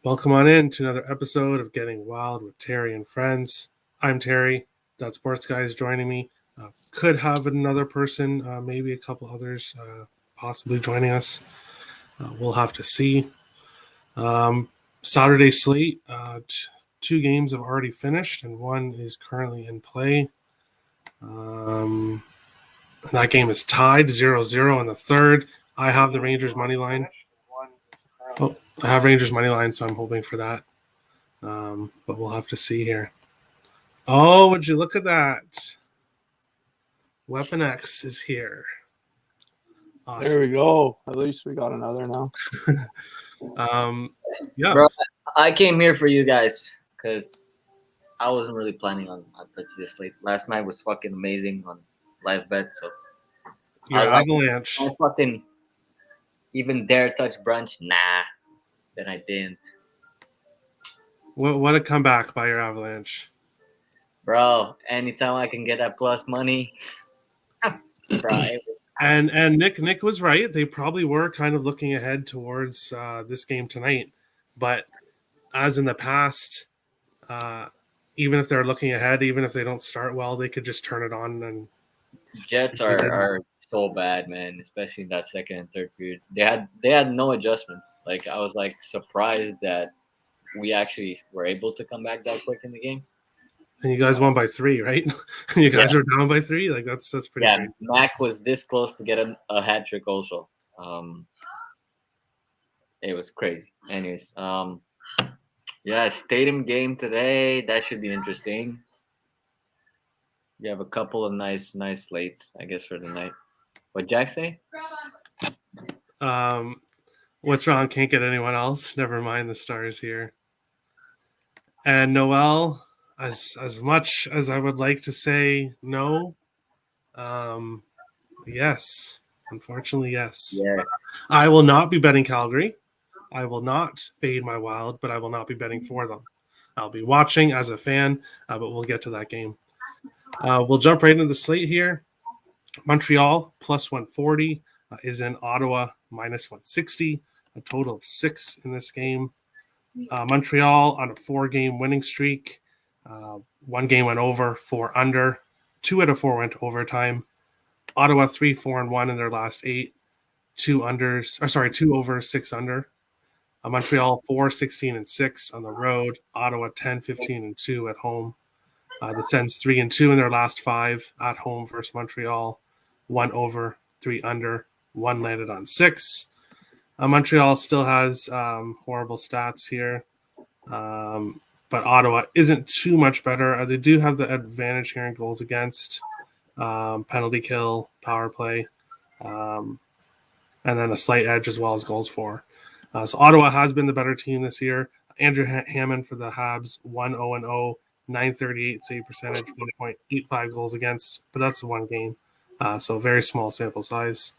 Welcome on in to another episode of Getting Wild with Terry and Friends. I'm Terry. That sports guy is joining me. Could have another person, maybe a couple others possibly joining us. We'll have to see. Saturday slate, two games have already finished and one is currently in play. And that game is tied 0-0 in the third. I have the Rangers money line. I have Rangers money line, so I'm hoping for that. But we'll have to see here. Oh, would you look at that? Weapon X is here. Awesome. There we go. At least we got another now. Yeah. Bro, I came here for you guys because I wasn't really planning on touching this late. Last night was fucking amazing on live bet, so your Avalanche. I fucking even dare touch brunch? Nah. Then I didn't. What a comeback by your Avalanche. Bro, anytime I can get that plus money. Bro, and Nick was right. They probably were kind of looking ahead towards this game tonight. But as in the past, even if they're looking ahead, even if they don't start well, they could just turn it on. And Jets are so bad, man, especially in that second and third period. They had no adjustments. Like, I was like surprised that we actually were able to come back that quick in the game. And you guys won by 3, right? You guys were down by 3. Like that's pretty great. Mac was this close to get a hat trick also. It was crazy. Anyways, stadium game today. That should be interesting. You have a couple of nice slates, I guess, for the night. What Jack say? What's wrong? Can't get anyone else. Never mind the Stars here. And Noel, as much as I would like to say no, yes. Unfortunately, yes. I will not be betting Calgary. I will not fade my Wild, but I will not be betting for them. I'll be watching as a fan, but we'll get to that game. We'll jump right into the slate here. Montreal plus 140 is in Ottawa minus 160. A total of 6 in this game. Montreal on a 4-game winning streak. 1 game went over, 4 under. 2 out of 4 went to overtime. Ottawa 3-4-1 in their last 8. 2 over, 6 under. Montreal 4-16-6 on the road. Ottawa 10-15-2 at home. The Sens 3-2 in their last 5 at home versus Montreal. 1 over, 3 under. 1 landed on 6. Montreal still has horrible stats here, but Ottawa isn't too much better. They do have the advantage here in goals against, penalty kill, power play, and then a slight edge as well as goals for. So Ottawa has been the better team this year. Andrew Hammond for the Habs, 1-0-0, 938 save percentage, 1.85 goals against, but that's 1 game, so very small sample size.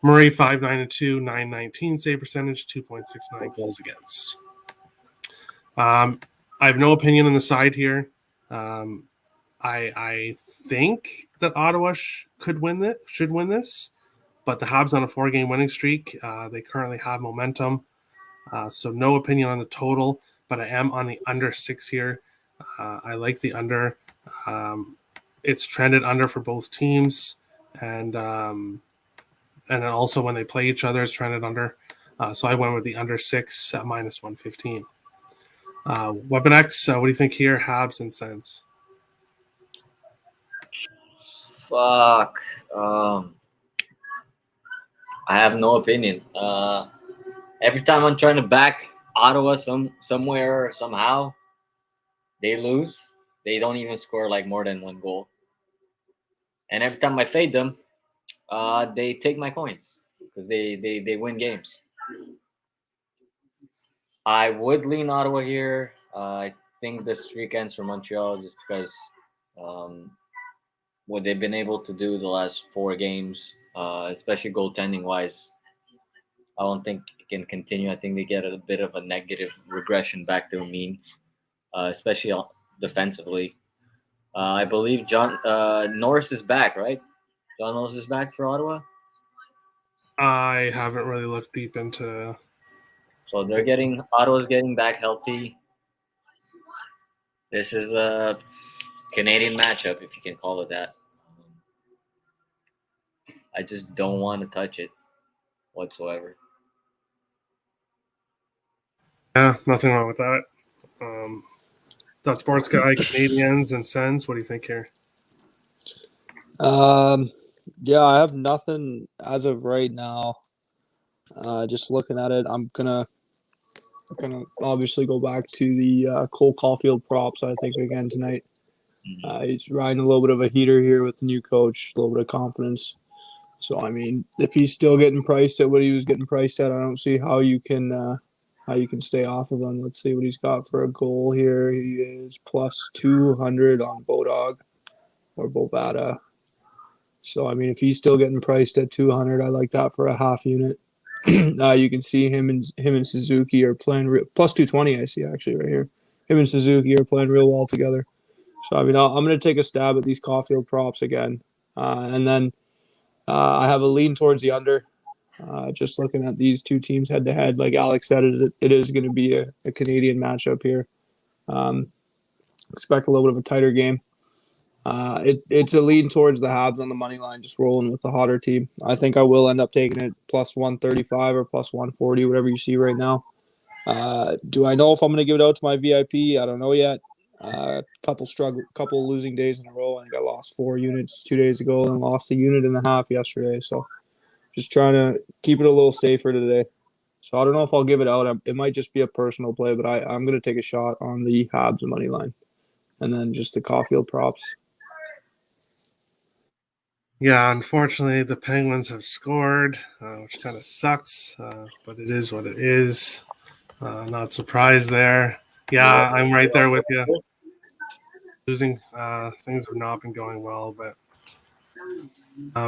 Murray 5-9-2, 919 save percentage, 2.69 goals against. I have no opinion on the side here. I think that Ottawa should win this, but the Habs on a 4-game winning streak. They currently have momentum, so no opinion on the total. But I am on the under 6 here. I like the under. It's trended under for both teams, and then also when they play each other, it's trended under. So I went with the under 6 at minus 115. Weapon X, what do you think here? Habs and Sens. Fuck. I have no opinion. Every time I'm trying to back Ottawa somewhere or somehow, they lose. They don't even score like more than 1 goal. And every time I fade them, they take my coins because they win games. I would lean Ottawa here. I think the streak ends for Montreal just because what they've been able to do the last 4 games, especially goaltending wise, I don't think it can continue. I think they get a bit of a negative regression back to a mean, especially defensively. I believe John Norris is back, right? John Norris is back for Ottawa. I haven't really looked deep into So Ottawa's getting back healthy. This is a Canadian matchup, if you can call it that. I just don't want to touch it whatsoever. Yeah, nothing wrong with that. That sports guy, Canadians and Sens. What do you think here? Yeah, I have nothing as of right now. Just looking at it, I'm gonna obviously go back to the Cole Caulfield props. I think again tonight. He's riding a little bit of a heater here with the new coach, a little bit of confidence. So I mean, if he's still getting priced at what he was getting priced at, I don't see how you can stay off of him. Let's see what he's got for a goal here. He is plus 200 on Bodog or Bovada. So I mean, if he's still getting priced at 200, I like that for a half unit. You can see him and Suzuki are playing plus 220. I see actually right here. Him and Suzuki are playing real well together. So I mean, I'm going to take a stab at these Caulfield props again, and then I have a lean towards the under. Just looking at these two teams head to head, like Alex said, it is going to be a Canadian matchup here. Expect a little bit of a tighter game. It's a lean towards the Habs on the money line, just rolling with the hotter team. I think I will end up taking it plus 135 or plus 140, whatever you see right now. Do I know if I'm going to give it out to my VIP? I don't know yet. Couple losing days in a row. I think I lost 4 units 2 days ago and lost a unit and a half yesterday. So just trying to keep it a little safer today. So I don't know if I'll give it out. It might just be a personal play, but I'm going to take a shot on the Habs money line and then just the Caulfield props. Yeah, unfortunately, the Penguins have scored, which kind of sucks, but it is what it is. Not surprised there. Yeah, I'm right there with you. Losing things have not been going well, but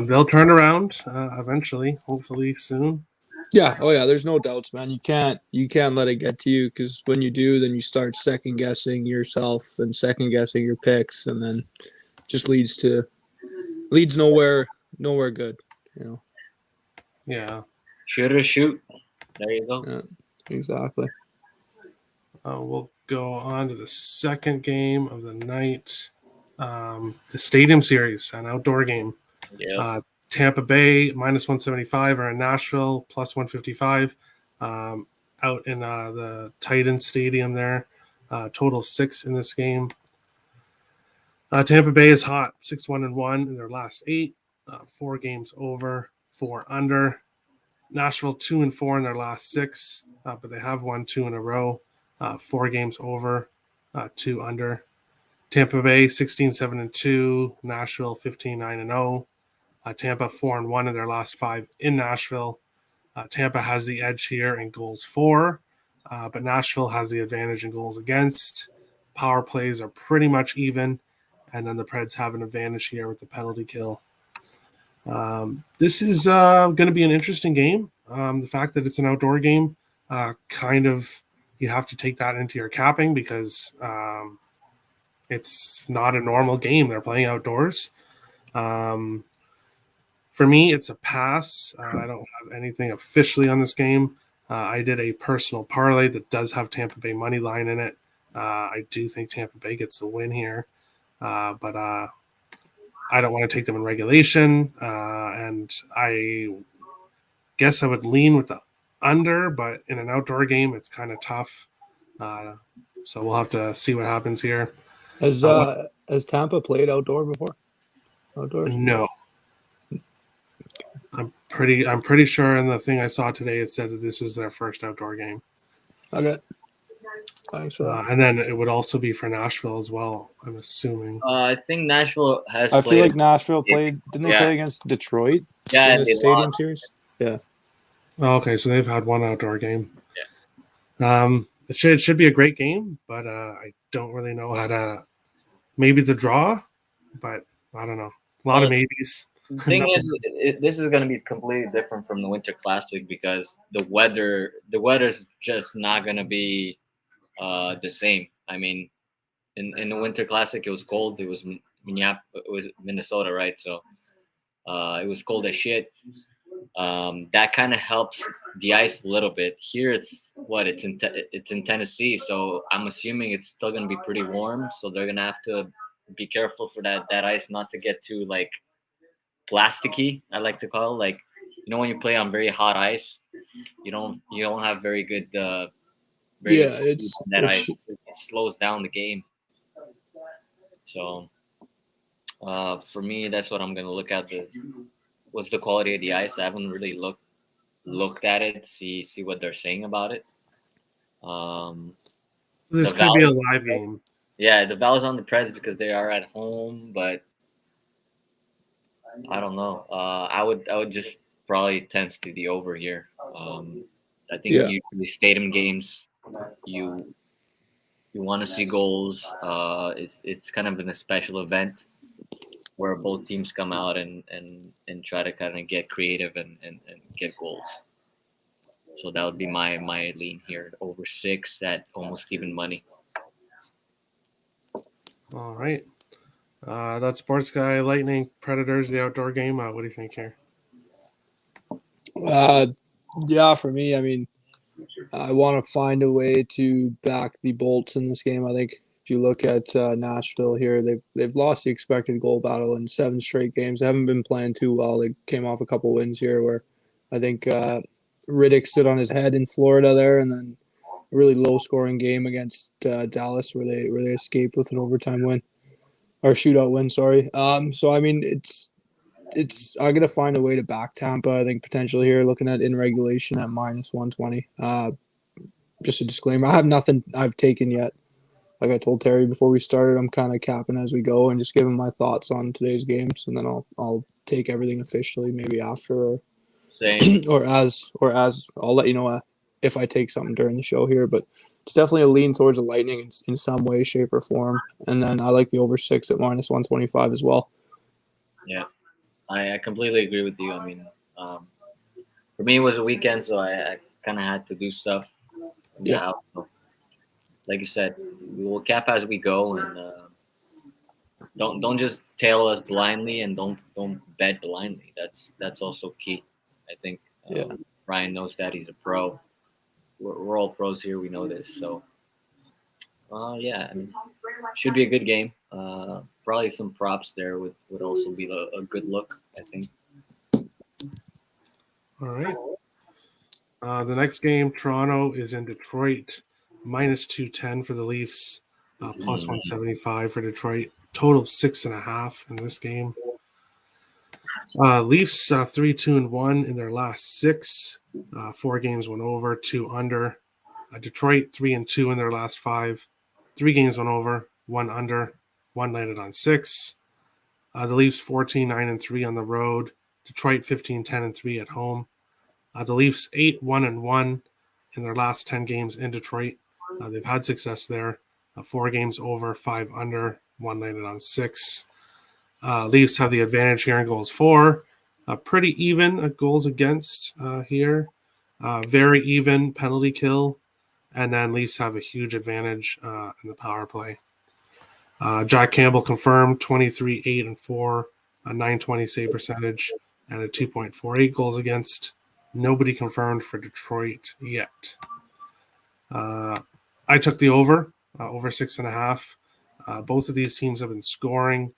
they'll turn around eventually, hopefully soon. Yeah, oh yeah, there's no doubts, man. You can't let it get to you because when you do, then you start second guessing yourself and second guessing your picks, and then just leads nowhere good, you know. Yeah. Shoot or shoot. There you go. Yeah, exactly. We'll go on to the second game of the night. The Stadium Series, an outdoor game. Yeah. Tampa Bay minus 175 or in Nashville plus 155 out in the Titans Stadium there. Total of 6 in this game. Tampa Bay is hot, 6-1-1 in their last 8, 4 games over, 4 under. Nashville 2-4 in their last 6, but they have won 2 in a row, 4 games over, 2 under. Tampa Bay 16-7-2, Nashville 15-9-0. Tampa 4-1 in their last 5 in Nashville. Tampa has the edge here in goals for, but Nashville has the advantage in goals against. Power plays are pretty much even, and then the Preds have an advantage here with the penalty kill. This is going to be an interesting game. The fact that it's an outdoor game, kind of, you have to take that into your capping because it's not a normal game. They're playing outdoors. For me, it's a pass. I don't have anything officially on this game. I did a personal parlay that does have Tampa Bay money line in it. I do think Tampa Bay gets the win here, but I don't want to take them in regulation, and I guess I would lean with the under, but in an outdoor game, it's kind of tough. So we'll have to see what happens here. Has Tampa played outdoor before? Outdoors? No. I'm pretty sure in the thing I saw today it said that this is their first outdoor game. Okay. Thanks for that. And then it would also be for Nashville as well, I'm assuming. I think Nashville has I feel like Nashville played. Didn't they play against Detroit in the Stadium Series? Yeah. Oh, okay, so they've had one outdoor game. Yeah. It should be a great game, but I don't really know how to. Maybe the draw, but I don't know. A lot of maybes. The thing is, this is going to be completely different from the Winter Classic because the weather's just not going to be the same. I mean, in the Winter Classic, it was cold. It was Minnesota, right? So it was cold as shit. That kind of helps the ice a little bit. Here it's in Tennessee, so I'm assuming it's still gonna be pretty warm. So they're gonna have to be careful for that ice not to get too like plasticky. I like to call it. Like when you play on very hot ice, you don't have very good very good Yeah, speed it's on that it's ice. It slows down the game. So for me, that's what I'm gonna look at. What's the quality of the ice? I haven't really looked at it, see what they're saying about it. Um, This the could be a Valley, live game. yeah, the Valley's on the Preds because they are at home, but I don't know. I would just probably tends to the over here. I think yeah. usually stadium games, you you want to see goals. It's kind of a special event where both teams come out and try to kind of get creative and get goals. So that would be my lean here, over 6 at almost even money. All right. That Sports Guy Lightning Predators, the outdoor game. What do you think here? Yeah, for me, I mean, I want to find a way to back the Bolts in this game. I think if you look at Nashville here, they've lost the expected goal battle in 7 straight games. They haven't been playing too well. They came off a couple wins here where I think Riddick stood on his head in Florida there, and then a really low scoring game against Dallas where they escaped with an overtime win or shootout win. Sorry. So I mean, it's I'm gonna find a way to back Tampa. I think potentially here, looking at in regulation at -120. Just a disclaimer: I have nothing I've taken yet. Like I told Terry before we started, I'm kind of capping as we go and just giving my thoughts on today's games, and then I'll take everything officially maybe after Same. or as I'll let you know if I take something during the show here. But it's definitely a lean towards the Lightning in some way, shape, or form. And then I like the over 6 at -125 as well. Yeah, I completely agree with you. I mean, for me, it was a weekend, so I kind of had to do stuff in the Yeah, house. So, like you said, we will cap as we go, and don't just tail us blindly, and don't bet blindly. That's also key. I think yeah. Ryan knows that he's a pro. We're all pros here. We know this. So, yeah, I mean, should be a good game. Probably some props there would also be a good look. I think. All right. The next game, Toronto is in Detroit, -210 for the Leafs, plus Mm. 175 for Detroit. Total 6.5 in this game. Leafs 3-2-1 in their last 6. 4 games went over, 2 under. Detroit 3-2 in their last 5. 3 games went over, 1 under, 1 landed on 6. The Leafs 14-9-3 on the road. Detroit 15-10-3 at home. The Leafs 8-1-1 in their last 10 games in Detroit. They've had success there. 4 games over, 5 under, 1 landed on 6. Leafs have the advantage here in goals for. Pretty even at goals against here. Very even penalty kill. And then Leafs have a huge advantage in the power play. Jack Campbell confirmed 23-8-4, a 920 save percentage, and a 2.48 goals against. Nobody confirmed for Detroit yet. I took the over 6.5. Both of these teams have been scoring.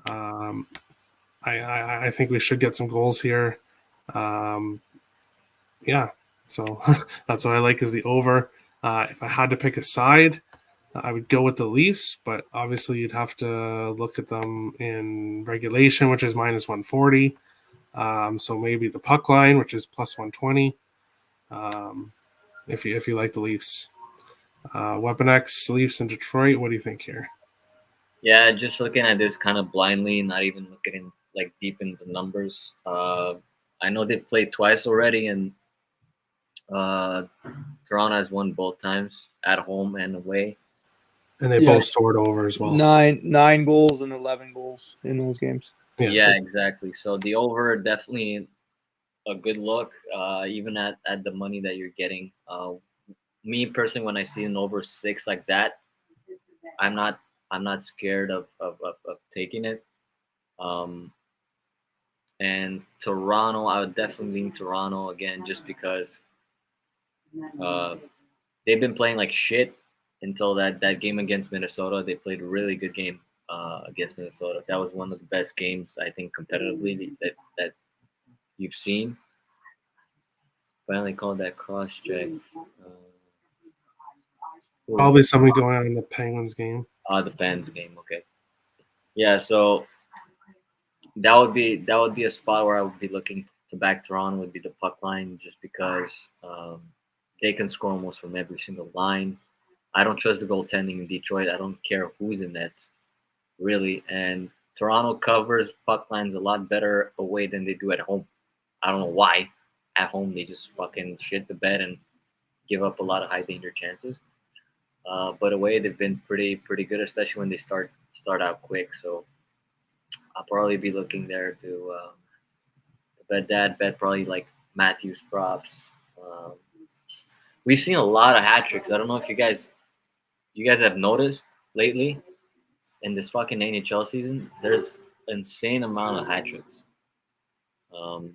I think we should get some goals here. Yeah, so that's what I like is the over. If I had to pick a side, I would go with the Leafs, but obviously you'd have to look at them in regulation, which is -140. So maybe the puck line, which is plus 120. If you like the Leafs, Weapon X, Leafs in Detroit. What do you think here? Yeah, just looking at this kind of blindly, not even looking in like deep into the numbers. I know they've played twice already, and uh, Toronto has won both times at home and away. And they Yeah, both scored over as well. nine goals and 11 goals in those games. Yeah, exactly. So the over definitely a good look, even at the money that you're getting. Me personally, when I see an over 6 like that, I'm not I'm not scared of taking it. Um, And Toronto, I would definitely lean Toronto again, just because uh, they've been playing like shit until that game against Minnesota. They played a really good game against Minnesota. That was one of the best games, I think, competitively that you've seen. Finally called that cross check. Probably something going on in the Penguins game. The Pens game. Okay. Yeah. So that would be a spot where I would be looking to back Toronto. Would be the puck line, just because they can score almost from every single line. I don't trust the goaltending in Detroit. I don't care who's in nets, really. And Toronto covers puck lines a lot better away than they do at home. I don't know why. At home, they just fucking shit the bed and give up a lot of high danger chances. But away, they've been pretty good, especially when they start out quick. So I'll probably be looking there to bet that. Bet probably like Matthews props. We've seen a lot of hat tricks. I don't know if you guys have noticed lately in this fucking NHL season. There's insane amount of hat tricks. Um,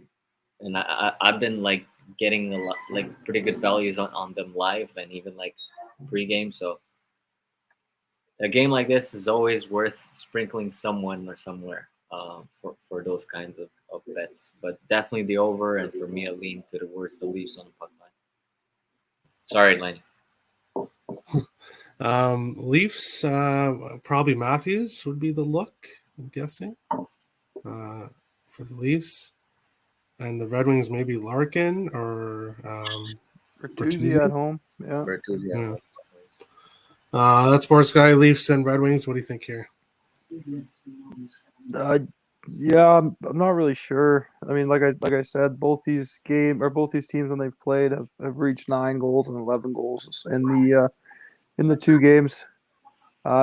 and I've been like getting a lot, like pretty good values on them live and even like pregame. So a game like this is always worth sprinkling someone or somewhere for those kinds of bets. But definitely the over, and for me, a lean to the worst, the Leafs on the puck line. Sorry, Lenny. Leafs, probably Matthews would be the look, I'm guessing, for the Leafs. And the Red Wings, maybe Larkin or Bertuzzi at home. Yeah. Bertuzzi, Yeah. That's Sports Guy, Leafs and Red Wings. What do you think here? Yeah, I'm not really sure. I mean, like I said, both these teams when they've played have reached 9 goals and 11 goals in the 2 games.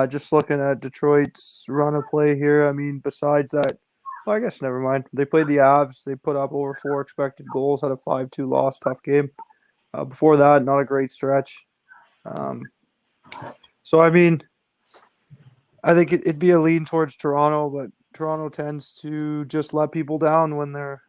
Just looking at Detroit's run of play here. I mean, besides that, well, I guess never mind. They played the Avs. They put up over 4 expected goals. Had a 5-2 loss. Tough game. Before that, not a great stretch. So I mean, I think it'd be a lean towards Toronto, but Toronto tends to just let people down when they're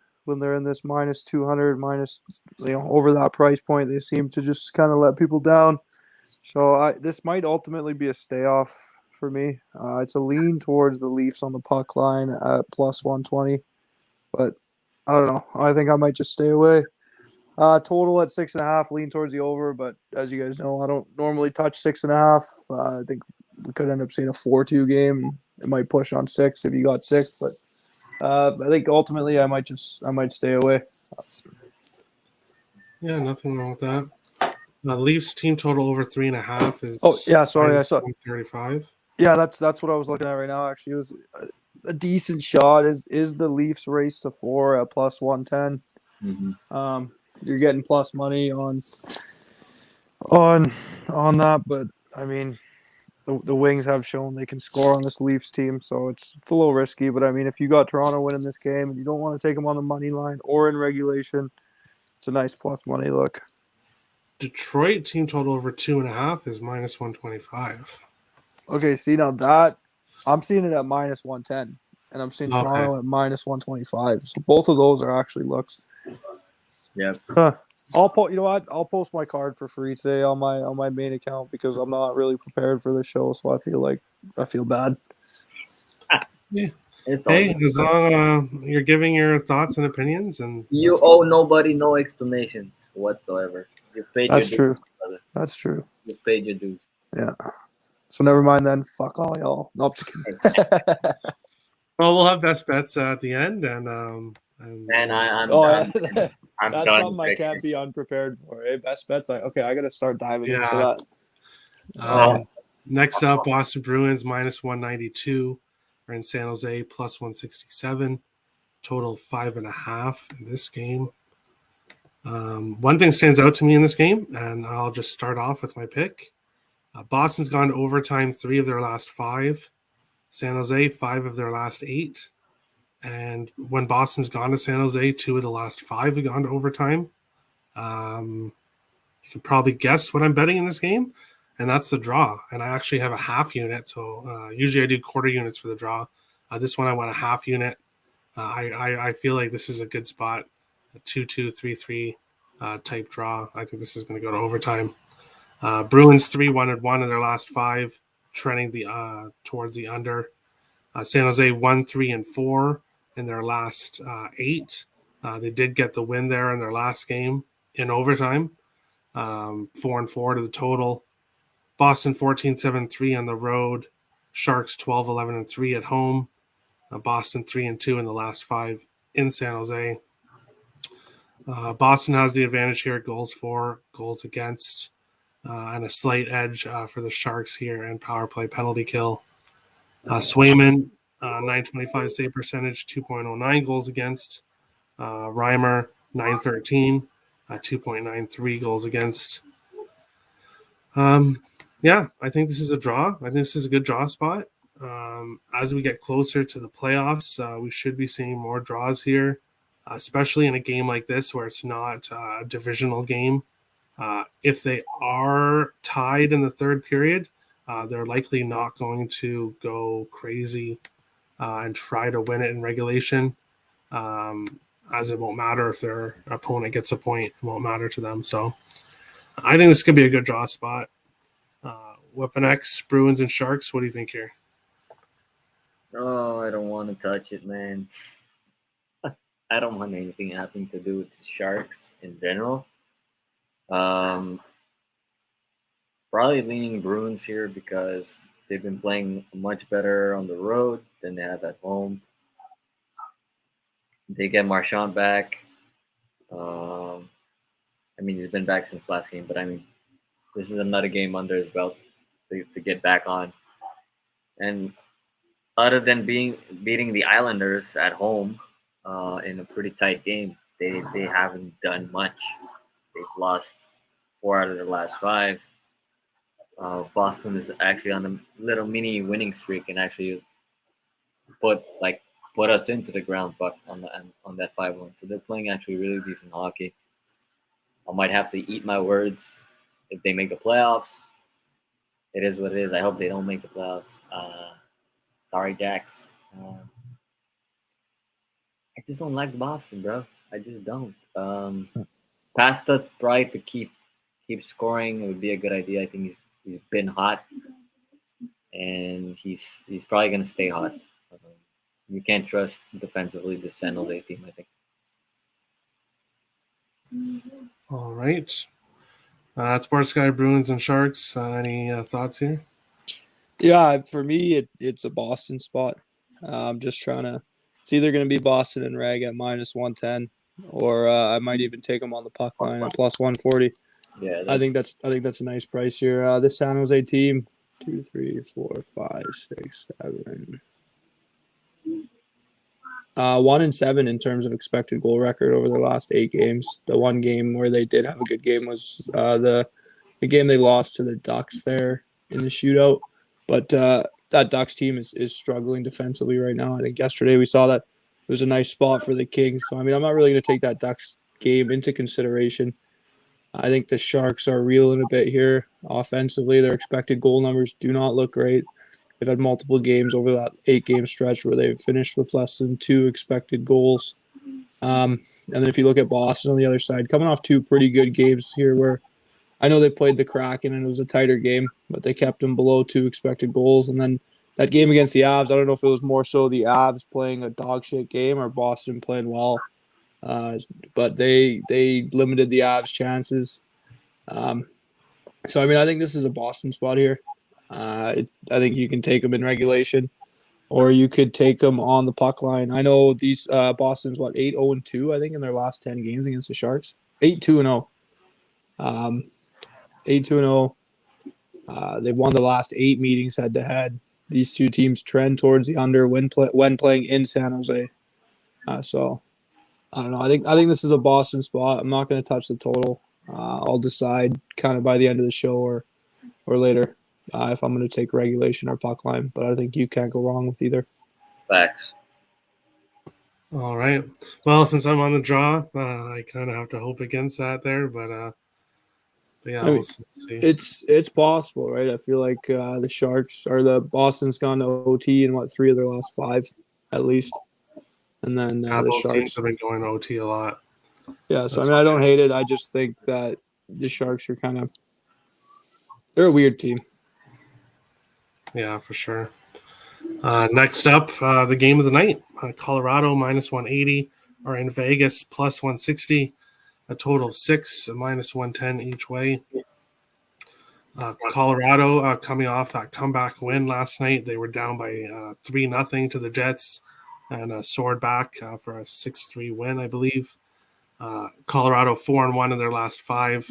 in this minus 200, over that price point. They seem to just kind of let people down. So this might ultimately be a stay off for me. It's a lean towards the Leafs on the puck line at plus 120, but I don't know. I think I might just stay away. Total at 6.5, lean towards the over, but as you guys know, I don't normally touch 6.5. I think we could end up seeing a 4-2 game. It might push on 6 if you got 6, but I think ultimately I might stay away. Yeah, nothing wrong with that. The Leafs team total over 3.5 is. Oh yeah, sorry, I saw 135. Yeah, that's what I was looking at right now. Actually, it was a decent shot. Is the Leafs race to 4 at plus 110? Mm-hmm. You're getting plus money on that, but I mean, the Wings have shown they can score on this Leafs team, so it's a little risky. But I mean, if you got Toronto winning this game and you don't want to take them on the money line or in regulation, it's a nice plus money look. Detroit team total over 2.5 is minus 125. Okay, see now that I'm seeing it at minus 110, and I'm seeing Toronto at minus 125. So both of those are actually looks. Yeah. I'll post my card for free today on my main account because I'm not really prepared for the show, so I feel bad. Yeah. Hey, as long you're giving your thoughts and opinions, and you owe nobody no explanations whatsoever. You paid That's your dues, true. brother. That's true. You paid your dues. Yeah. So never mind then. Fuck all y'all. No, I'm just kidding. Well, we'll have best bets at the end, and I'm done. That's done something I can't be unprepared for. Hey, best bets. I got to start diving in for that. Next up, Boston Bruins minus 192 are in San Jose plus 167. Total 5.5 in this game. One thing stands out to me in this game, and I'll just start off with my pick. Boston's gone to overtime 3 of their last 5. San Jose 5 of their last 8. And when Boston's gone to San Jose, 2 of the last 5 have gone to overtime. You can probably guess what I'm betting in this game, and that's the draw. And I actually have a half unit, so usually I do quarter units for the draw. This one I want a half unit. I feel like this is a good spot, a 2-2, 3-3 type draw. I think this is going to go to overtime. Bruins 3-1-1 in their last 5, trending towards the under. San Jose 1-3-4 in their last 8. They did get the win there in their last game in overtime. 4-4 to the total. Boston 14-7-3 on the road. Sharks 12-11-3 at home. Boston 3-2 in the last 5 in San Jose. Boston has the advantage here: goals for, goals against, and a slight edge for the Sharks here, and power play penalty kill. Swayman, 925 save percentage, 2.09 goals against. Reimer, 913, 2.93 goals against. Yeah, I think this is a draw. I think this is a good draw spot. As we get closer to the playoffs, we should be seeing more draws here, especially in a game like this where it's not a divisional game. If they are tied in the third period, they're likely not going to go crazy and try to win it in regulation, as it won't matter if their opponent gets a point. It won't matter to them. So I think this could be a good draw spot. Weapon X, Bruins, and Sharks. What do you think here? Oh, I don't want to touch it, man. I don't want anything having to do with the Sharks in general. Probably leaning Bruins here because they've been playing much better on the road than they have at home. They get Marchand back. I mean, he's been back since last game, but I mean, this is another game under his belt to get back on. And other than beating the Islanders at home in a pretty tight game, they haven't done much. They've lost 4 out of their last 5. Boston is actually on a little mini winning streak and actually put us into the ground fuck on that 5-1. So they're playing actually really decent hockey. I might have to eat my words if they make the playoffs. It is what it is. I hope they don't make the playoffs. Sorry, Jacks. I just don't like Boston, bro. I just don't. Pasta probably to keep scoring. It would be a good idea. I think he's been hot, and he's probably gonna stay hot. You can't trust defensively the San Jose team, I think. All right. Sports Guy, Bruins, and Sharks. Any thoughts here? Yeah, for me, it's a Boston spot. I'm just trying to. It's either going to be Boston and Reg at -110, or I might even take them on the puck line at +140. Yeah, I think that's a nice price here. This San Jose team, 2, 3, 4, 5, 6, 7. 1-7 in terms of expected goal record over their last 8 games. The one game where they did have a good game was the game they lost to the Ducks there in the shootout. But that Ducks team is struggling defensively right now. I think yesterday we saw that it was a nice spot for the Kings. So, I mean, I'm not really going to take that Ducks game into consideration. I think the Sharks are reeling a bit here offensively. Their expected goal numbers do not look great. They've had multiple games over that 8-game stretch where they've finished with less than 2 expected goals. And then if you look at Boston on the other side, coming off 2 pretty good games here where I know they played the Kraken and it was a tighter game, but they kept them below 2 expected goals. And then that game against the Avs, I don't know if it was more so the Avs playing a dog shit game or Boston playing well. But they limited the Avs' chances. So, I mean, I think this is a Boston spot here. I think you can take them in regulation, or you could take them on the puck line. I know these Boston's 8-0-2, I think, in their last 10 games against the Sharks. 8-2-0. 8-2-0. They've won the last 8 meetings head to head. These two teams trend towards the under when playing in San Jose. So I don't know. I think this is a Boston spot. I'm not going to touch the total. I'll decide kind of by the end of the show or later if I'm going to take regulation or puck line. But I think you can't go wrong with either. Facts. All right. Well, since I'm on the draw, I kind of have to hope against that there, but yeah, we'll see. It's possible, right? I feel like the Sharks or the Boston's gone to OT in 3 of their last 5, at least. And then the both teams Sharks. have been going OT a lot. Yeah, so I don't hate it. I just think that the Sharks are they're a weird team. Yeah, for sure. Next up, the game of the night. Colorado minus 180 are in Vegas plus 160. A total of 6, minus 110 each way. Colorado coming off that comeback win last night. They were down by 3-0 to the Jets and soared back for a 6-3 win, I believe. Colorado 4-1 in their last 5,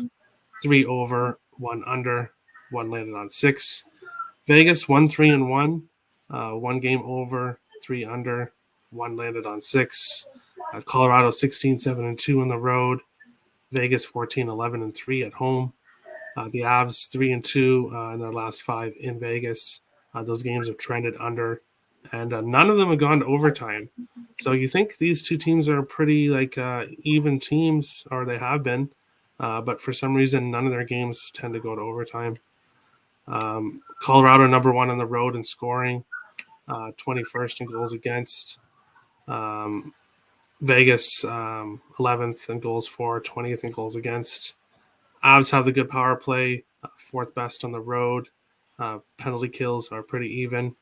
3 over, 1 under, 1 landed on 6. Vegas 1-3-1, 1 game over, 3 under, 1 landed on 6. Colorado 16-7-2 on the road. Vegas 14-11-3 at home. The Avs 3-2 in their last 5 in Vegas. Those games have trended under, and none of them have gone to overtime. So you think these two teams are pretty even teams, or they have been, but for some reason none of their games tend to go to overtime. Colorado number 1 on the road in scoring, 21st in goals against. Vegas 11th in goals for, 20th in goals against. Avs have the good power play, 4th best on the road. Penalty kills are pretty even.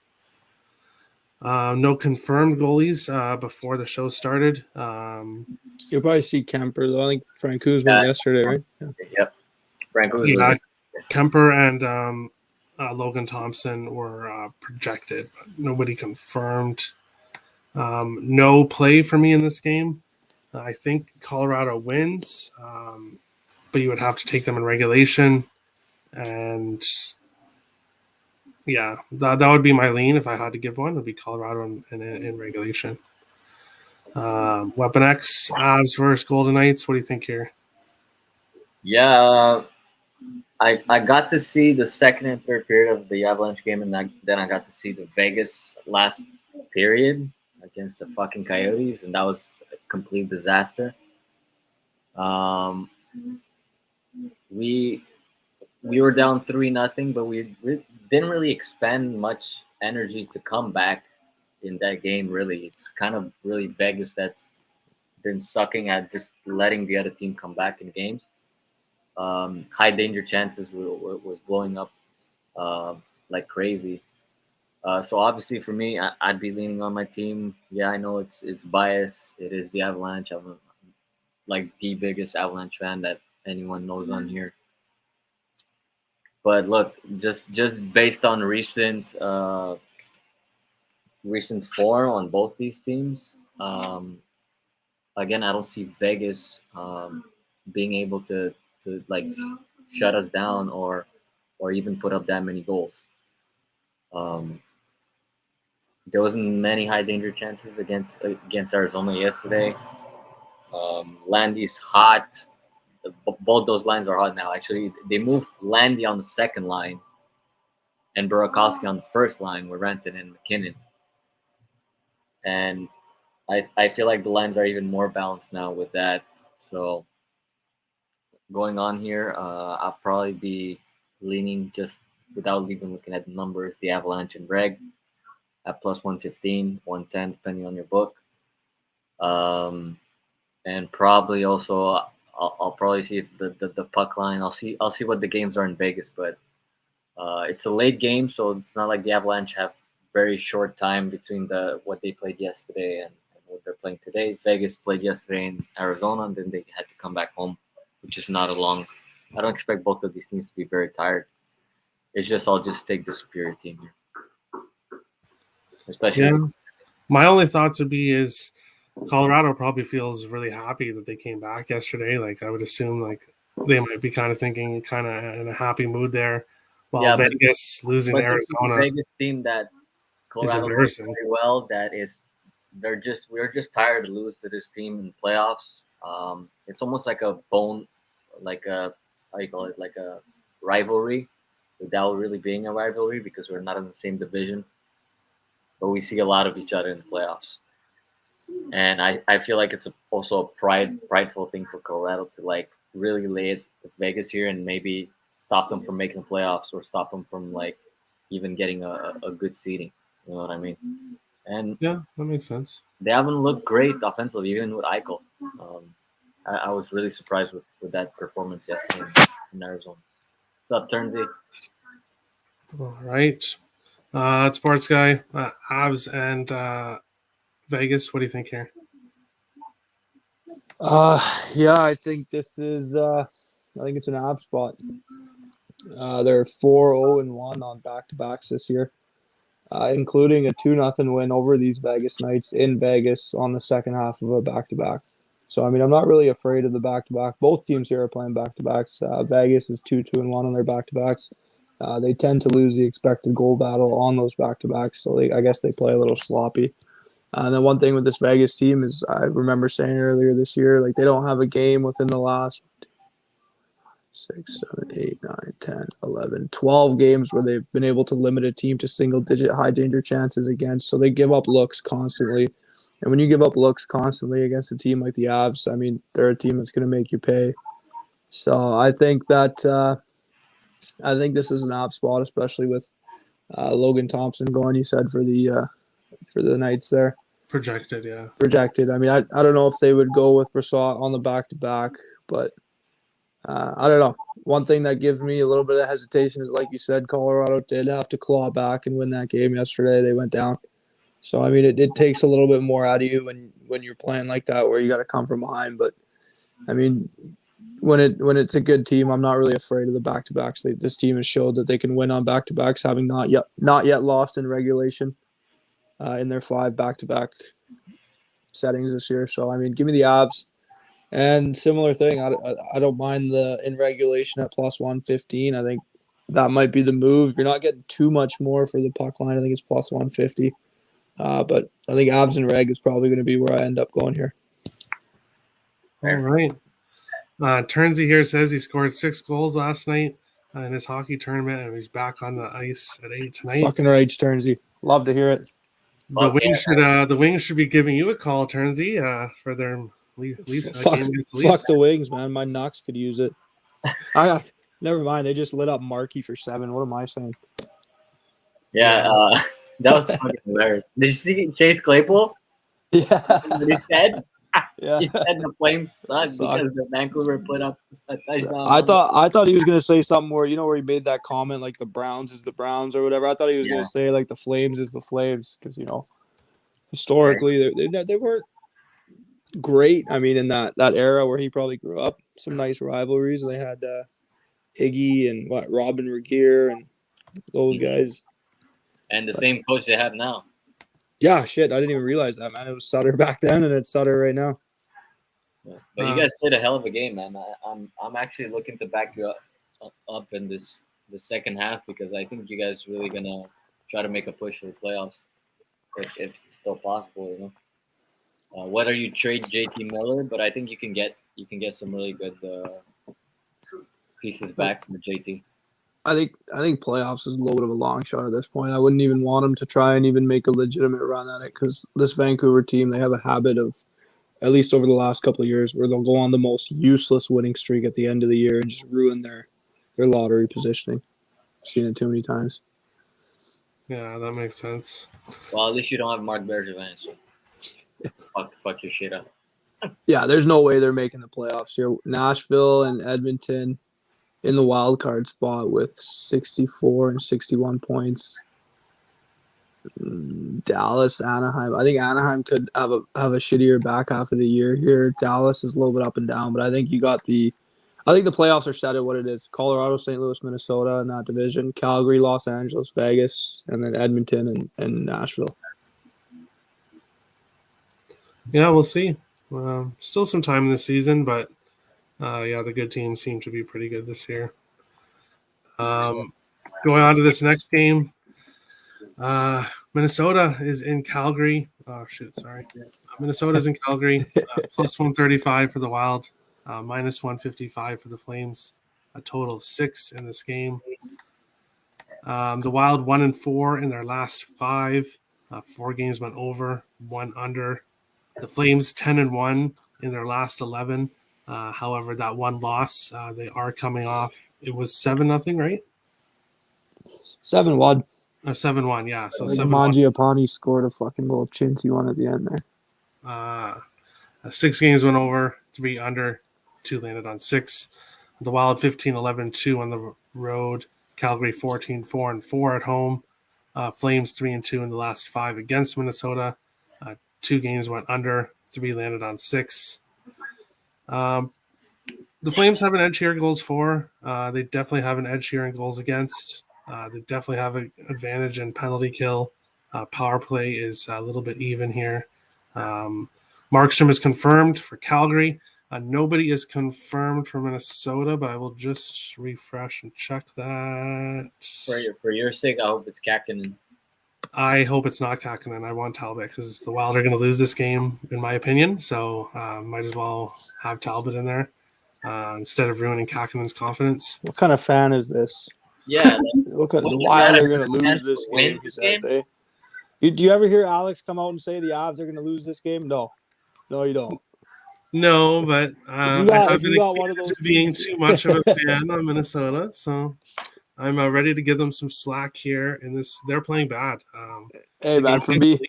No confirmed goalies before the show started. You'll probably see Kemper, though. I think Francouz went yesterday, right? Yeah. Yep. Francouz. Yeah, Kemper and Logan Thompson were projected, but nobody confirmed. No play for me in this game. I think Colorado wins, but you would have to take them in regulation. And yeah, that would be my lean if I had to give one. Would be Colorado in regulation. Weapon X, Avs versus Golden Knights. What do you think here? Yeah, I got to see the second and third period of the Avalanche game, and then I got to see the Vegas last period against the fucking Coyotes, and that was a complete disaster. We were down 3-0, but we didn't really expend much energy to come back in that game. Really, it's kind of really Vegas that's been sucking at just letting the other team come back in games. High danger chances was blowing up like crazy. So obviously for me, I'd be leaning on my team. Yeah, I know it's biased. It is the Avalanche. I'm like the biggest Avalanche fan that anyone knows on here. But look, just based on recent form on both these teams, again, I don't see Vegas being able to like shut us down or even put up that many goals. There wasn't many high danger chances against Arizona yesterday. Landy's hot. Both those lines are hot now. Actually, they moved Landy on the second line and Burakovsky on the first line with Renton and McKinnon. And I feel like the lines are even more balanced now with that. So going on here, I'll probably be leaning just without even looking at the numbers, the Avalanche and Reg at plus 115, 110, depending on your book. And probably also I'll probably see if the puck line. I'll see what the games are in Vegas, but it's a late game, so it's not like the Avalanche have very short time between what they played yesterday and what they're playing today. Vegas played yesterday in Arizona, and then they had to come back home, which is not a long. I don't expect both of these teams to be very tired. It's just I'll just take the superior team here. Especially, yeah. My only thoughts would be is Colorado probably feels really happy that they came back yesterday. Like I would assume, like they might be kind of thinking, kind of in a happy mood there. While Vegas losing to Arizona, Vegas team that Colorado plays very well. That is, we're just tired to lose to this team in playoffs. It's almost like a like a how you call it, like a rivalry, without really being a rivalry because we're not in the same division. But we see a lot of each other in the playoffs. And I feel like it's also a prideful thing for Colorado to like really lay it with Vegas here and maybe stop them from making playoffs or stop them from like even getting a good seeding. You know what I mean? And Yeah, that makes sense. they haven't looked great offensively, even with Eichel. I was really surprised with that performance yesterday in Arizona. What's up, Turnsy? All right. Sports guy, Avs and Vegas. What do you think here? Yeah, I think this is. I think it's an ab spot. They're 4-0-1 on back-to-backs this year, including a 2-0 win over these Vegas Knights in Vegas on the second half of a back-to-back. So, I mean, I'm not really afraid of the back-to-back. Both teams here are playing back-to-backs. Vegas is 2-2-1 on their back-to-backs. They tend to lose the expected goal battle on those back-to-backs, so I guess they play a little sloppy. And then one thing with this Vegas team is I remember saying earlier this year, like they don't have a game within the last 6, 7, 8, 9, 10, 11, 12 games where they've been able to limit a team to single-digit high-danger chances against. So they give up looks constantly. And when you give up looks constantly against a team like the Avs, I mean, they're a team that's going to make you pay. So I think that I think this is an Avs spot, especially with Logan Thompson going, you said, for the Knights there. Projected, yeah. Projected. I mean, I don't know if they would go with Brassard on the back-to-back, but I don't know. One thing that gives me a little bit of hesitation is, like you said, Colorado did have to claw back and win that game yesterday. They went down. So, I mean, it takes a little bit more out of you when you're playing like that where you got to come from behind. But, I mean, when it's a good team, I'm not really afraid of the back-to-backs. This team has showed that they can win on back-to-backs, having not yet lost in regulation in their 5 back-to-back settings this year. So, I mean, give me the Avs. And similar thing, I don't mind the in regulation at plus 115. I think that might be the move. You're not getting too much more for the puck line. I think it's plus 150. But I think Avs and reg is probably going to be where I end up going here. All right. Turnsy here says he scored 6 goals last night in his hockey tournament, and he's back on the ice at 8 tonight. Fucking right, Turnsy. Love to hear it. The Wings should be giving you a call, Turnsy, for their Leafs game against the Leafs. Fuck the Wings, man. My Knox could use it. Never mind. They just lit up Markey for 7. What am I saying? Yeah, that was fucking hilarious. Did you see Chase Claypool? Yeah. What he said? Yeah. He said the Flames suck because the Vancouver put up a touchdown. I thought he was gonna say something where he made that comment like the Browns is the Browns or whatever. I thought he was gonna say like the Flames is the Flames because historically they weren't great. I mean, in that era where he probably grew up, some nice rivalries. They had Iggy and Robin Regier and those guys. And the same coach they have now. Yeah, shit. I didn't even realize that, man. It was Sutter back then, and it's Sutter right now. Yeah. But you guys played a hell of a game, man. I'm actually looking to back you up in the second half because I think you guys really gonna try to make a push for the playoffs if it's still possible. Whether you trade JT Miller, but I think you can get some really good pieces back from JT. I think playoffs is a little bit of a long shot at this point. I wouldn't even want them to try and even make a legitimate run at it because this Vancouver team, they have a habit of, at least over the last couple of years, where they'll go on the most useless winning streak at the end of the year and just ruin their lottery positioning. I've seen it too many times. Yeah, that makes sense. Well, at least you don't have Mark Bergevin, so fuck your shit up. Yeah, there's no way they're making the playoffs here. Nashville and Edmonton in the wild card spot with 64 and 61 points. Dallas, Anaheim. I think Anaheim could have a shittier back half of the year here. Dallas is a little bit up and down, but I think the playoffs are set at what it is. Colorado, St. Louis, Minnesota in that division. Calgary, Los Angeles, Vegas, and then Edmonton and Nashville. Yeah, we'll see. Still some time in the season, but the good teams seem to be pretty good this year. Going on to this next game, Minnesota is in Calgary. Oh, shit, sorry. Minnesota's in Calgary, plus 135 for the Wild, minus 155 for the Flames, a total of 6 in this game. The Wild 1-4 in their last 5. 4 games went over, 1 under. The Flames 10-1 in their last 11. However, that one loss, they are coming off. It was 7-0, right? 7-1. 7-1, yeah. So Like 7-1. Mangiapane scored a fucking little chintzy one at the end there. 6 games went over, 3 under, 2 landed on 6. The Wild 15-11-2 on the road. Calgary 14-4-4 at home. Flames 3-2 in the last 5 against Minnesota. 2 games went under, 3 landed on 6. The Flames have an edge here in goals for. They definitely have an edge here in goals against. They definitely have an advantage in penalty kill. Power play is a little bit even here. Markstrom is confirmed for Calgary. Nobody is confirmed for Minnesota, but I will just refresh and check that. For your sake, I hope it's Kakinen. I hope it's not Kakinen. I want Talbot because the Wild are going to lose this game, in my opinion. So might as well have Talbot in there instead of ruining Kakinen's confidence. What kind of fan is this? Yeah. Look at the Wild are going to lose this game. He says, eh? Do you ever hear Alex come out and say the Avs are going to lose this game? No, you don't. No, but I have been accused of being too much of a fan of Minnesota, so I'm ready to give them some slack here. In this, they're playing bad. Hey, man, for me,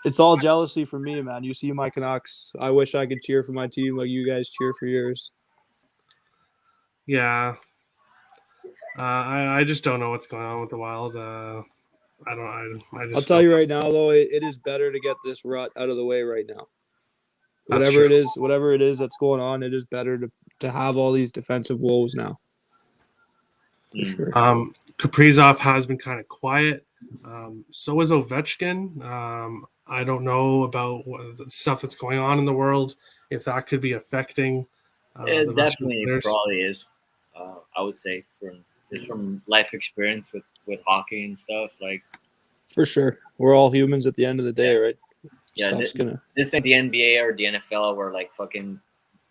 it's all jealousy for me, man. You see my Canucks. I wish I could cheer for my team like you guys cheer for yours. Yeah. I just don't know what's going on with the Wild. I'll tell you right now, though, it is better to get this rut out of the way right now. Whatever it is that's going on, it is better to have all these defensive woes now. For sure. Kaprizov has been kind of quiet. So is Ovechkin. I don't know about the stuff that's going on in the world, if that could be affecting it definitely probably is. I would say from life experience with hockey and stuff, like for sure, we're all humans at the end of the day, right? Yeah, this ain't the NBA or the NFL where like fucking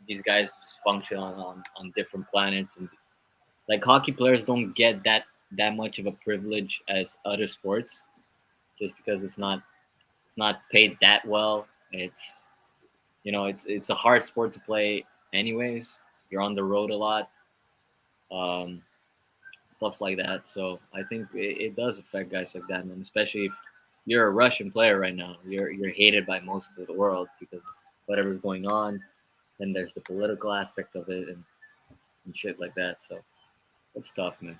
these guys just function on different planets, and like hockey players don't get that much of a privilege as other sports, just because it's not paid that well. It's it's a hard sport to play anyways. You're on the road a lot. Stuff like that. So I think it does affect guys like that, man. Especially if you're a Russian player right now, you're hated by most of the world because whatever's going on. Then there's the political aspect of it and shit like that. So it's tough, man.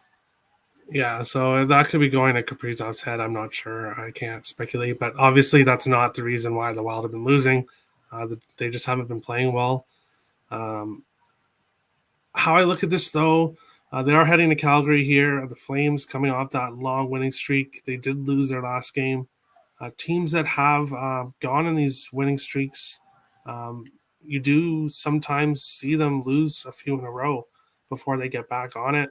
Yeah, so that could be going to Kaprizov's head. I'm not sure. I can't speculate, but obviously that's not the reason why the Wild have been losing. They just haven't been playing well. How I look at this, though, they are heading to Calgary here. The Flames coming off that long winning streak. They did lose their last game. Teams that have gone in these winning streaks, you do sometimes see them lose a few in a row before they get back on it.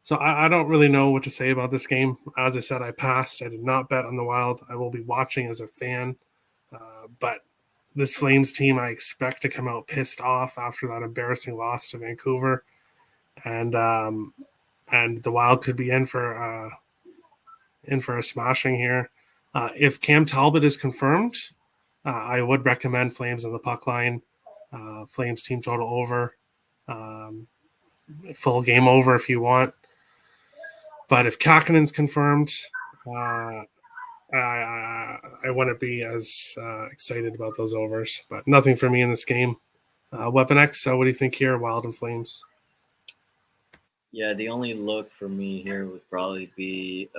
So I don't really know what to say about this game. As I said, I passed. I did not bet on the Wild. I will be watching as a fan. But this Flames team, I expect to come out pissed off after that embarrassing loss to Vancouver. And the Wild could be in for a smashing here. If Cam Talbot is confirmed, I would recommend Flames on the puck line. Flames team total over. Full game over if you want. But if Kakinen's confirmed, I wouldn't be as excited about those overs. But nothing for me in this game. Weapon X, so what do you think here, Wild and Flames? Yeah, the only look for me here would probably be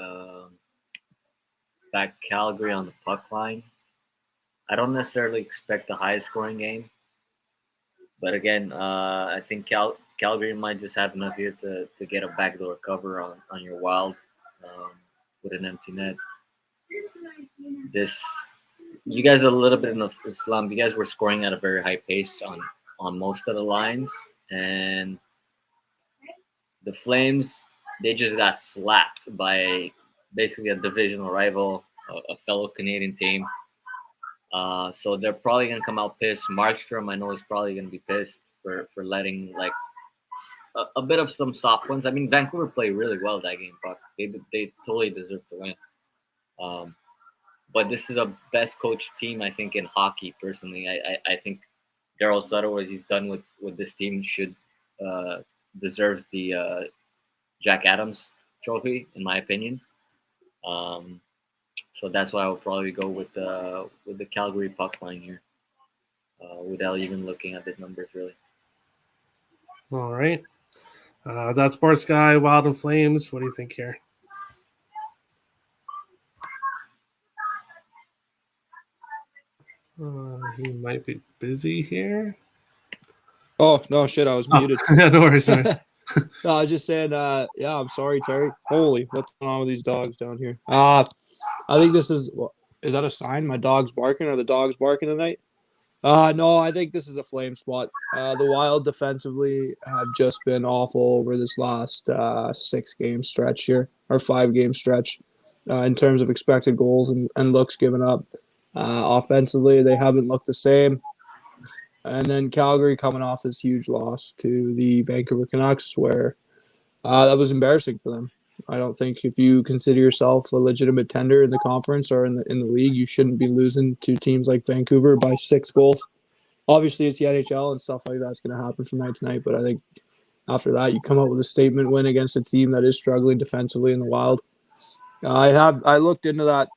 back Calgary on the puck line. I don't necessarily expect a high scoring game. But again, I think Calgary might just have enough here to get a backdoor cover on your Wild with an empty net. You guys are a little bit in a slump. You guys were scoring at a very high pace on most of the lines, and the Flames, they just got slapped by basically a divisional rival, a fellow Canadian team. So they're probably gonna come out pissed. Markstrom, I know, is probably gonna be pissed for letting like a bit of some soft ones. I mean, Vancouver played really well that game, but they totally deserve to win. But this is a best coached team, I think, in hockey. Personally, I think Daryl Sutter, what he's done with this team, should deserves the Jack Adams Trophy, in my opinion. So that's why I will probably go with the Calgary puck line here, without even looking at the numbers really. All right. That's Sports Guy, Wild and Flames. What do you think here? He might be busy here. Oh, no, shit, I was muted. No worries. No, I was just saying, yeah, I'm sorry, Terry. Holy, what's going on with these dogs down here? I think this is that a sign? My dog's barking? Are the dogs barking tonight? No, I think this is a flame spot. The Wild defensively have just been awful over this last 6-game stretch here, or 5-game stretch, in terms of expected goals and looks given up. Offensively, they haven't looked the same. And then Calgary coming off this huge loss to the Vancouver Canucks, where that was embarrassing for them. I don't think if you consider yourself a legitimate tender in the conference or in the league, you shouldn't be losing to teams like Vancouver by 6 goals. Obviously, it's the NHL and stuff like that's going to happen from night to night. But I think after that, you come up with a statement win against a team that is struggling defensively in the Wild. I looked into that.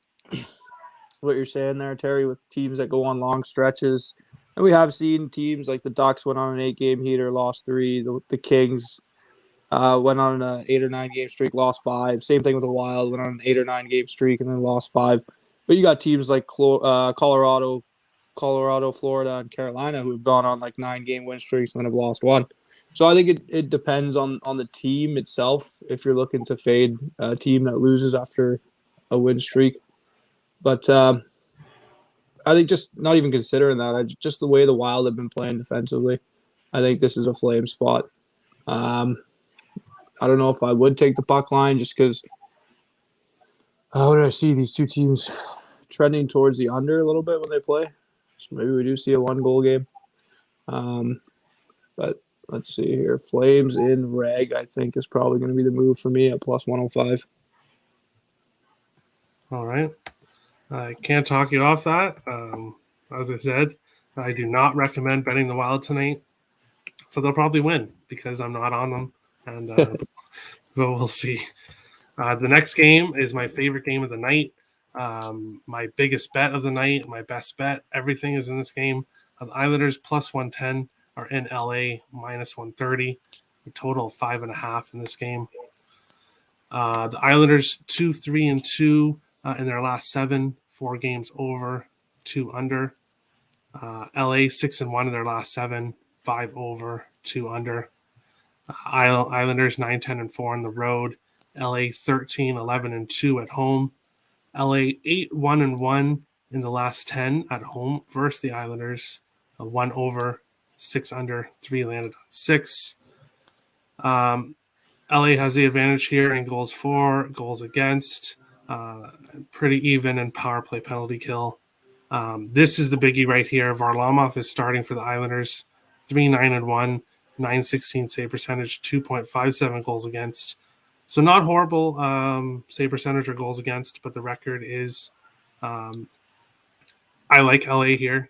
What you're saying there, Terry, with teams that go on long stretches. And we have seen teams like the Ducks went on an 8-game heater, lost 3. The Kings went on an 8 or 9 game streak, lost 5. Same thing with the Wild, went on an 8 or 9 game streak and then lost 5. But you got teams like Colorado, Florida, and Carolina who have gone on like 9-game win streaks and then have lost 1. So I think it depends on the team itself if you're looking to fade a team that loses after a win streak. But I think just not even considering that, just the way the Wild have been playing defensively, I think this is a flame spot. I don't know if I would take the puck line just because what did I see? These two teams trending towards the under a little bit when they play. So maybe we do see a 1-goal game. But let's see here. Flames in reg, I think, is probably going to be the move for me at plus 105. All right. I can't talk you off that. As I said, I do not recommend betting the Wild tonight. So they'll probably win because I'm not on them. And but we'll see. The next game is my favorite game of the night. My biggest bet of the night, my best bet. Everything is in this game. The Islanders plus 110 are in LA minus 130. A total of 5.5 in this game. The Islanders 2-3-2 in their last 7, 4 games over, 2 under. LA 6-1 in their last 7, 5 over, 2 under. Islanders 9-10-4 on the road. LA 13-11-2 at home. LA 8-1-1 in the last 10 at home versus the Islanders. 1 over, 6 under, 3 landed on 6. LA has the advantage here in goals for, goals against. Pretty even in power play penalty kill. This is the biggie right here. Varlamov is starting for the Islanders. 3-9-1, 916 save percentage, 2.57 goals against. So not horrible save percentage or goals against, but the record is I like LA here.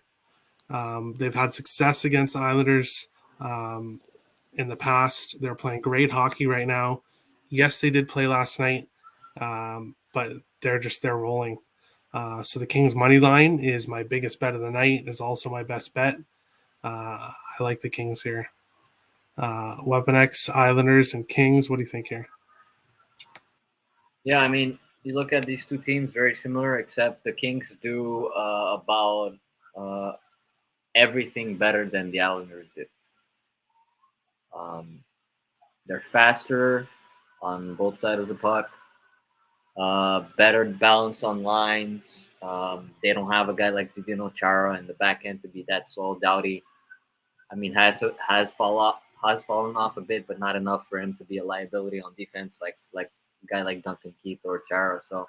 They've had success against the Islanders in the past. They're playing great hockey right now. Yes, they did play last night, but they're rolling. So the Kings money line is my biggest bet of the night. Is also my best bet. I like the Kings here. Weapon X, Islanders, and Kings. What do you think here? Yeah, I mean, you look at these two teams, very similar, except the Kings do about everything better than the Islanders did. They're faster on both sides of the puck. Better balance on lines. They don't have a guy like Zdeno Chara in the back end to be that slow. Doughty, I mean, has fallen off a bit, but not enough for him to be a liability on defense, like a guy like Duncan Keith or Chara. So,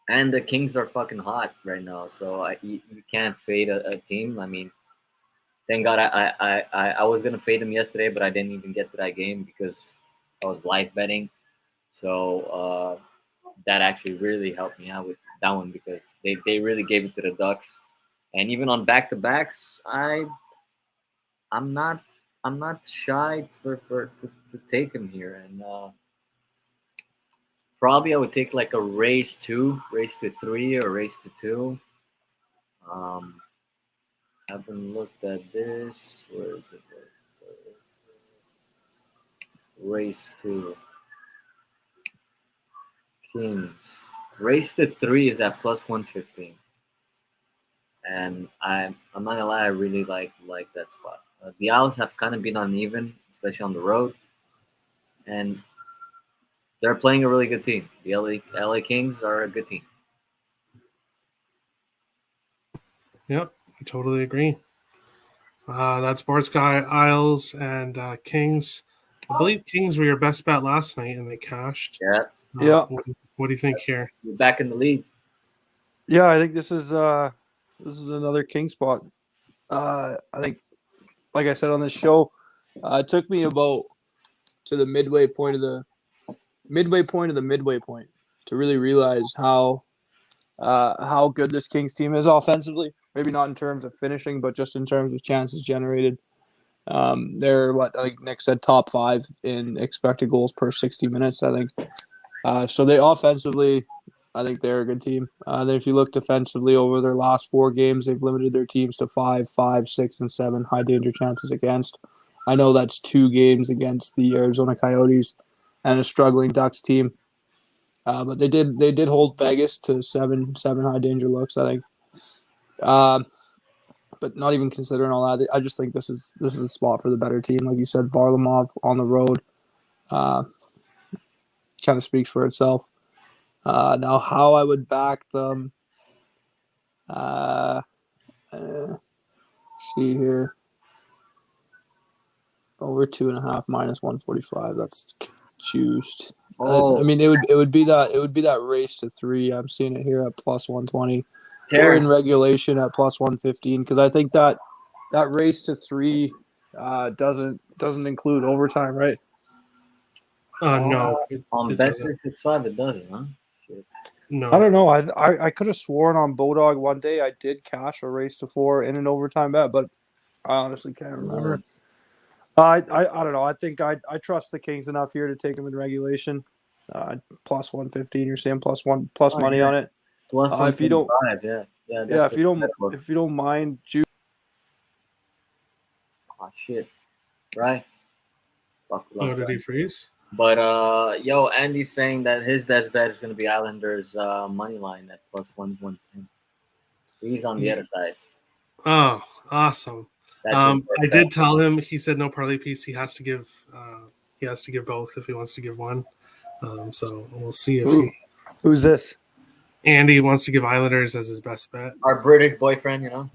and the Kings are fucking hot right now, so you can't fade a team. I mean, thank God I was gonna fade them yesterday, but I didn't even get to that game because I was live betting. So that actually really helped me out with that one because they really gave it to the Ducks. And even on back-to-backs, I'm not shy to take him here. And Probably I would take like a race to 3, or race to 2. Haven't looked at this. Where is it? Race to Kings. Race to 3 is at plus 115, and I'm not gonna lie, I really like that spot. The Owls have kind of been uneven, especially on the road, and they're playing a really good team. The LA Kings are a good team. Yep, I totally agree. That's Sports Guy, Isles, and Kings. I believe Kings were your best bet last night, and they cashed. Yeah, Yeah. What do you think here? you're back in the lead. Yeah, I think this is another king spot. I think, like I said on this show, it took me about to the midway point of the midway point to really realize how good this Kings team is offensively. Maybe not in terms of finishing, but just in terms of chances generated. They're what I think Nick said, top 5 in expected goals per 60 minutes. I think so. They offensively, I think they're a good team. Then if you look defensively over their last 4 games, they've limited their teams to 5, 5, 6, and 7 high danger chances against. I know that's 2 games against the Arizona Coyotes and a struggling Ducks team. But they did hold Vegas to seven high danger looks, I think. But not even considering all that, I just think this is a spot for the better team. Like you said, Varlamov on the road kind of speaks for itself. Now, how I would back them, see here, over 2.5 minus 145. That's juiced. I mean, it would be that race to 3. I'm seeing it here at plus 120. Or in regulation at plus 115, because I think that race to 3 doesn't include overtime, right? No. On Bet365 it doesn't, huh? Shit. No. I don't know. I could have sworn on Bodog one day I did cash a race to 4 in an overtime bet, but I honestly can't remember. I don't know. I think I trust the Kings enough here to take them in regulation. Plus 115. You're saying plus money on it. Plus if you don't, if you don't mind, oh shit, right? Oh, did he freeze? But yo, Andy's saying that his best bet is gonna be Islanders money line at plus 110. He's on the other side. Oh, awesome. I did tell him. He said no parlay piece. He has to give. He has to give both if he wants to give one. So we'll see if who's this? Andy wants to give Islanders as his best bet. Our British boyfriend, you know.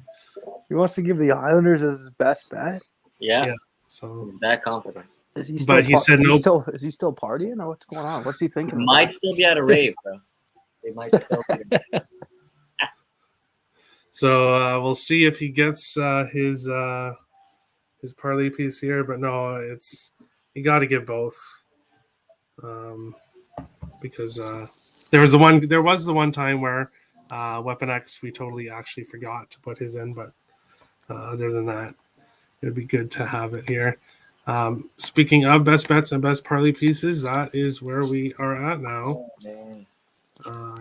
He wants to give the Islanders as his best bet. Yeah. So he's that confident. Is he still? But he said no. Is he still partying, or what's going on? What's he thinking? He might still be at a rave, bro. They might still be. So we'll see if he gets his parlay piece here. But no, you got to give both. Because there was the one time where Weapon X we totally actually forgot to put his in, but other than that, it would be good to have it here. Speaking of best bets and best parlay pieces, that is where we are at now.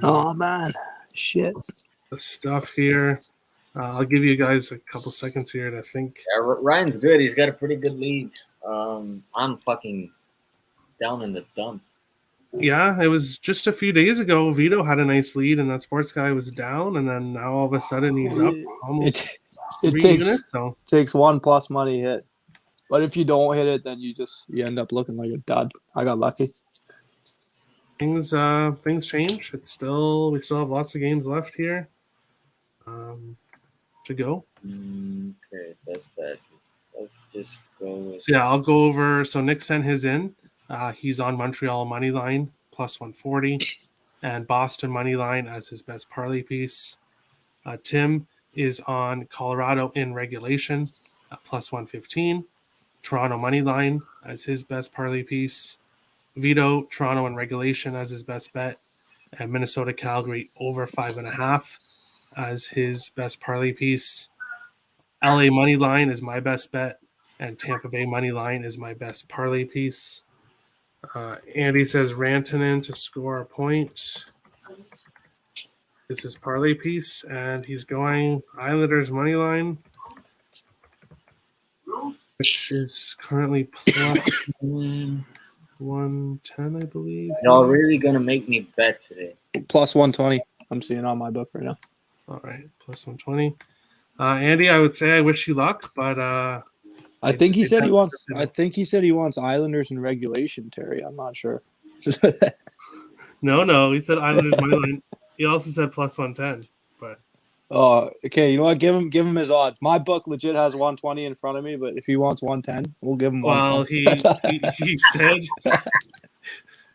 Oh man, shit. The stuff here. I'll give you guys a couple seconds here to think. Yeah, Ryan's good. He's got a pretty good lead. I'm fucking down in the dump. Yeah, it was just a few days ago. Vito had a nice lead, and that Sports Guy was down, and then now all of a sudden he's up almost. It takes 1 plus money hit, but if you don't hit it, then you end up looking like a dud. I got lucky. Things change. We still have lots of games left here to go. Okay, that's bad. Let's just go with. So yeah, I'll go over. So Nick sent his in. He's on Montreal money line plus 140, and Boston money line as his best parlay piece. Tim is on Colorado in regulation plus 115. Toronto money line as his best parlay piece. Vito, Toronto in regulation as his best bet, and Minnesota Calgary over 5.5 as his best parlay piece. LA money line is my best bet, and Tampa Bay money line is my best parlay piece. Andy says Rantanen to score a point. This is parlay piece, and he's going Islanders money line, which is currently plus 110, I believe. Y'all really gonna make me bet today? Plus 120. I'm seeing on my book right now. All right, plus 120. Andy, I would say I wish you luck, but I think he said he wants Islanders in regulation, Terry. I'm not sure. No, he said Islanders money line. He also said plus 110, but okay. You know what? Give him his odds. My book legit has 120 in front of me, but if he wants 110, we'll give him 110. Well,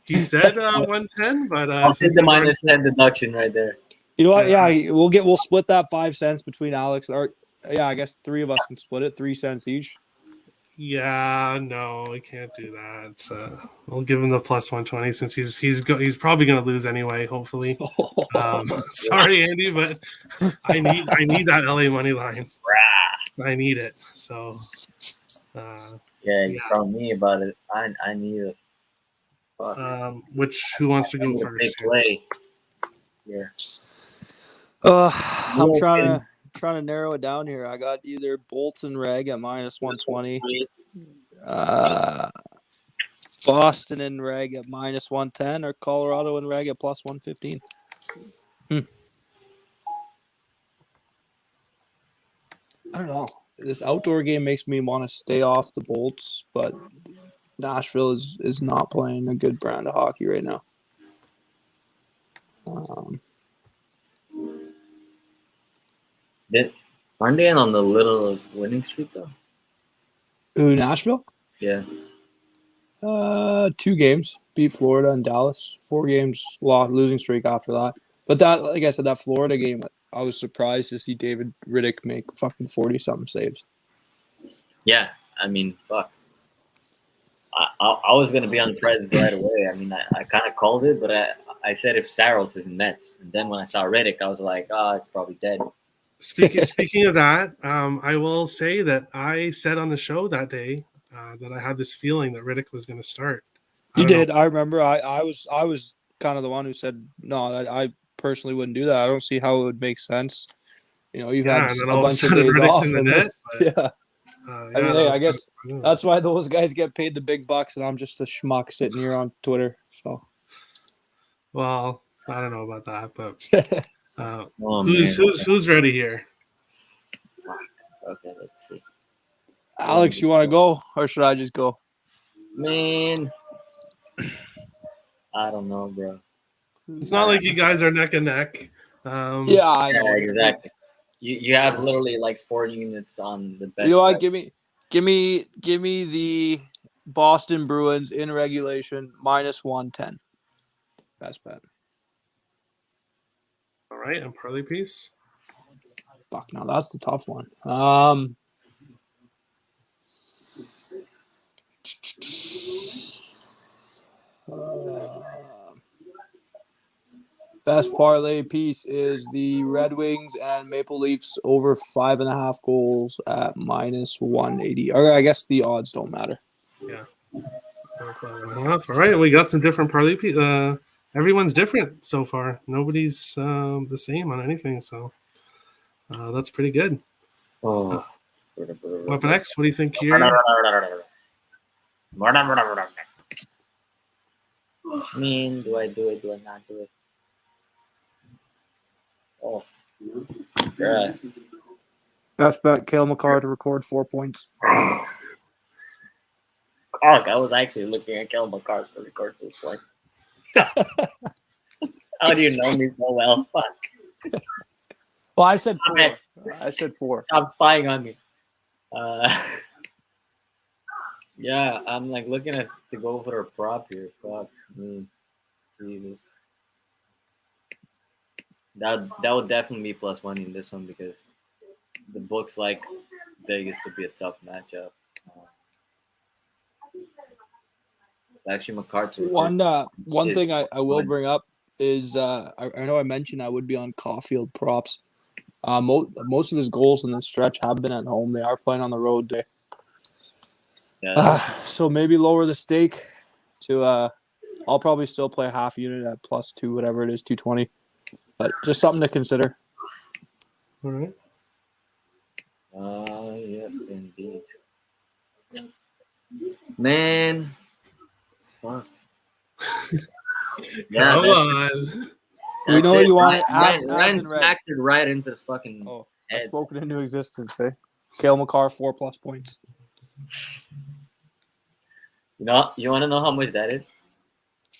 he said 110, but it's a minus 10 deduction right there. You know what? Yeah, we'll split that 5 cents between Alex. Or yeah, I guess 3 of us can split it, 3 cents each. Yeah, no, we can't do that. We'll give him the plus 120 since he's probably going to lose anyway. Hopefully, sorry, Andy, but I need that LA money line. I need it. So, you told me about it. I need it. Who wants to go first? Big play. Yeah. I'm trying to narrow it down here. I got either Bolts and Reg at minus 120, Boston and Reg at minus 110, or Colorado and Reg at plus 115. I don't know. This outdoor game makes me want to stay off the Bolts, but Nashville is not playing a good brand of hockey right now. Aren't they on the little winning streak though? Ooh, Nashville? Yeah. 2 games. Beat Florida and Dallas. 4 games losing streak after that. But that, like I said, that Florida game, I was surprised to see David Riddick make fucking 40-something saves. Yeah, I mean, fuck. I was going to be on the Preds right away. I mean, I kind of called it, but I said if Saros is in Mets. And then when I saw Riddick, I was like, it's probably dead. Speaking of that, I will say that I said on the show that day that I had this feeling that Riddick was going to start. You did. I remember. I was kind of the one who said no. I personally wouldn't do that. I don't see how it would make sense. You know, you've had a bunch of days off. I mean, I guess that's why those guys get paid the big bucks, and I'm just a schmuck sitting here on Twitter. So, well, I don't know about that, but who's ready here? Okay, let's see. Alex, you want to go, or should I just go? Man, I don't know, bro. It's not like you guys are neck and neck. Yeah, I know. Exactly. You have literally like 4 units on the best. You know what? Give me the Boston Bruins in regulation minus 110. Best bet. All right, and parlay piece. Fuck, no, that's the tough one. Best parlay piece is the Red Wings and Maple Leafs over 5.5 goals at minus 180. Or I guess the odds don't matter. Yeah. All right, we got some different parlay piece. Everyone's different so far. Nobody's the same on anything, so that's pretty good. What next? What do you think here? I mean, do I do it? Do I not do it? Oh, yeah. Best bet, Cale Makar to record 4 points. Oh, I was actually looking at Cale Makar to record 4 points. How do you know me so well? Fuck. Well, I said 4. I said 4. Stop spying on me. Yeah, I'm like looking at to go for a prop here. Fuck me. Jesus. That would definitely be plus money in this one because the books like Vegas to be a tough matchup. Actually, McCarthy. One thing I will bring up is I know I mentioned I would be on Caulfield props. Most of his goals in this stretch have been at home. They are playing on the road today. Yeah. So maybe lower the stake to I'll probably still play a half unit at +2, whatever it is, 220. But just something to consider. All right. Yep, indeed. Man, fuck. Yeah, Come that's, on. We know it. you want it. Ryan Avs and red. smacked it right into the fucking Oh, I've head. spoken into existence, eh? Cale Makar, 4+ points. You want to know how much that is?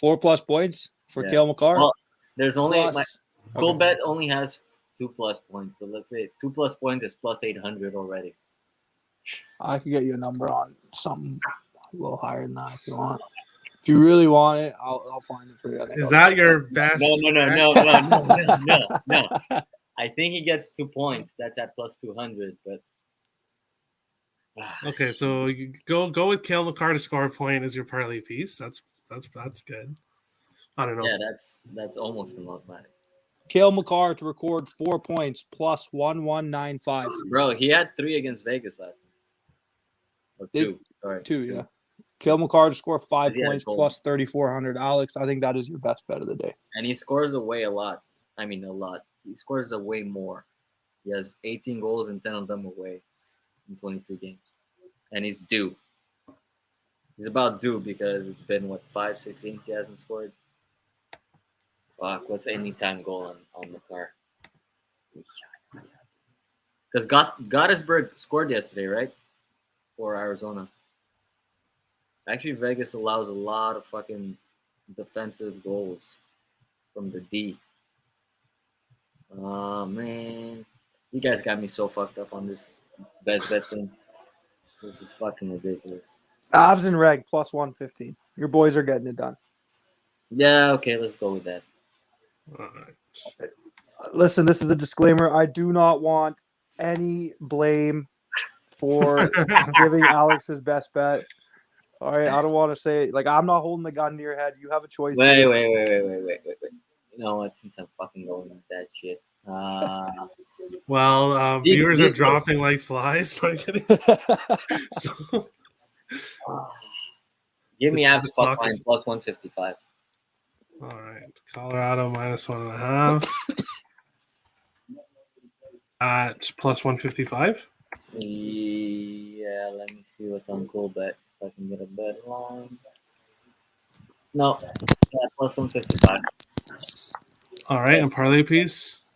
4+ points for Yeah. Cale Makar. Well, there's only Plus. Cool Okay. Bet only has 2+ points, but let's say 2+ points is +800 already. I could get you a number on something a little higher than that if you want. If you really want it, I'll find it for you. I think Is that your best? No. I think he gets 2 points. That's at +200, but Okay, so you go with Cale Makar to score a point as your parlay piece. That's good. I don't know. yeah, that's almost a mathematic. Cale Makar to record 4 points +1195. Bro, he had 3 against Vegas last night. Or 2. Sorry. 2, yeah. Cale Makar to score 5 He had a points goal. +3,400. Alex, I think that is your best bet of the day. And he scores away a lot. I mean, a lot. He scores away more. He has 18 goals and 10 of them away in 22 games. And he's due. He's about due because it's been, 5-6 games he hasn't scored. Fuck, what's the anytime goal on the car? Because Gottesberg scored yesterday, right? For Arizona. Actually, Vegas allows a lot of fucking defensive goals from the D. Oh, man. You guys got me so fucked up on this best bet thing. This is fucking ridiculous. Avs and Reg +115. Your boys are getting it done. Yeah, okay, let's go with that. All right. Listen, this is a disclaimer. I do not want any blame for giving Alex his best bet. All right, I don't want to say I'm not holding the gun to your head. You have a choice. Wait. You know what? Since I'm fucking going with that shit. Well, viewers are dropping like flies. So I'm kidding. So, give me Avs clock +1 is- +155. all right, Colorado -1.5 at +155. Yeah, let me see what's on Cool Bet. If I can get a bet line. No, yeah, +155. All right, and parlay piece.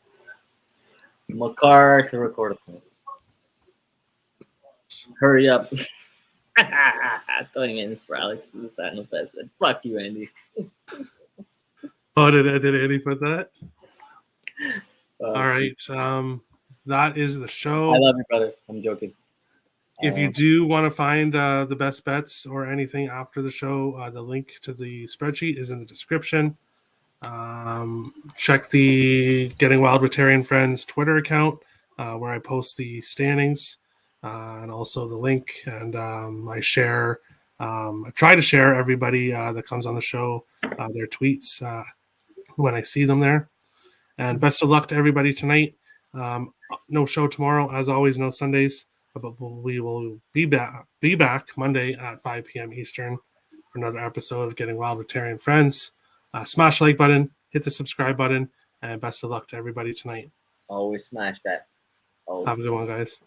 Makar to record a point. Hurry up. 20 minutes for Alex to decide on the best bet. Fuck you, Andy. Oh, did Andy put that? All right, that is the show. I love you, brother. I'm joking. If you do want to find the best bets or anything after the show, the link to the spreadsheet is in the description. Check the Getting Wild with Terry and Friends Twitter account where I post the standings and also the link. And I share, I try to share everybody that comes on the show, their tweets when I see them there. And best of luck to everybody tonight. No show tomorrow, as always. No Sundays, but we will be back Monday at 5 p.m. Eastern for another episode of Getting Wild with Terry and Friends. Smash the like button, hit the subscribe button, and best of luck to everybody tonight. Always smash that. Always. Have a good one, guys.